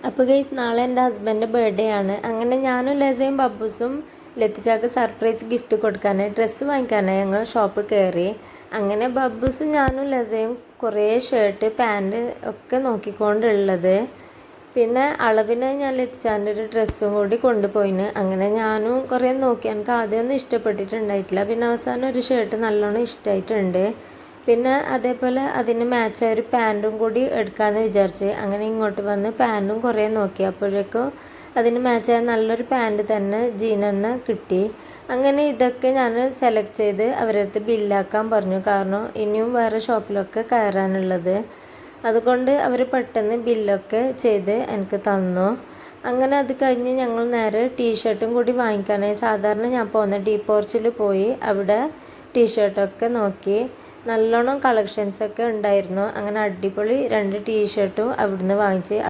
അപ്പോൾ ഗൈസ് നാളെ എൻ്റെ ഹസ്ബൻഡിൻ്റെ ബർത്ത്ഡേ ആണ്. അങ്ങനെ ഞാനും ലസയും ബബ്ബൂസും ലത്തിച്ചാക്ക് സർപ്രൈസ് ഗിഫ്റ്റ് കൊടുക്കാനായി ഡ്രസ്സ് വാങ്ങിക്കാനായി ഞങ്ങൾ ഷോപ്പ് കയറി. അങ്ങനെ ബബ്ബൂസും ഞാനും ലസയും കുറേ ഷർട്ട് പാൻറ്റ് ഒക്കെ നോക്കിക്കൊണ്ടുള്ളത്. പിന്നെ അളവിന് ഞാൻ ലത്തിച്ചാൻ്റെ ഒരു ഡ്രസ്സും കൂടി കൊണ്ടുപോയിന്. അങ്ങനെ ഞാനും കുറേ നോക്കി. എനിക്ക് ആദ്യമൊന്നും ഇഷ്ടപ്പെട്ടിട്ടുണ്ടായിട്ടില്ല. പിന്നെ അവസാനം ഒരു ഷർട്ട് നല്ലോണം ഇഷ്ടമായിട്ടുണ്ട്. പിന്നെ അതേപോലെ അതിന് മാച്ചായ ഒരു പാൻറ്റും കൂടി എടുക്കാമെന്ന് വിചാരിച്ച് അങ്ങനെ ഇങ്ങോട്ട് വന്ന് പാൻറ്റും കുറേ നോക്കി. അപ്പോഴേക്കും അതിന് മാച്ചായ നല്ലൊരു പാൻറ്റ് തന്നെ ജീനെന്ന് കിട്ടി. അങ്ങനെ ഇതൊക്കെ ഞാൻ സെലക്ട് ചെയ്ത് അവരുടെ അടുത്ത് ബില്ലാക്കാൻ പറഞ്ഞു. കാരണം ഇനിയും വേറെ ഷോപ്പിലൊക്കെ കയറാനുള്ളത്. അതുകൊണ്ട് അവർ പെട്ടെന്ന് ബില്ലൊക്കെ ചെയ്ത് എനിക്ക് തന്നു. അങ്ങനെ അത് കഴിഞ്ഞ് ഞങ്ങൾ നേരെ ടീഷർട്ടും കൂടി വാങ്ങിക്കാനായി സാധാരണ ഞാൻ പോകുന്ന ഡീ പോർച്ചിൽ പോയി അവിടെ ടീഷർട്ടൊക്കെ നോക്കി. നല്ലോണം കളക്ഷൻസൊക്കെ ഉണ്ടായിരുന്നു. അങ്ങനെ അടിപൊളി 2 ടീഷർട്ടും അവിടുന്ന് വാങ്ങിച്ച്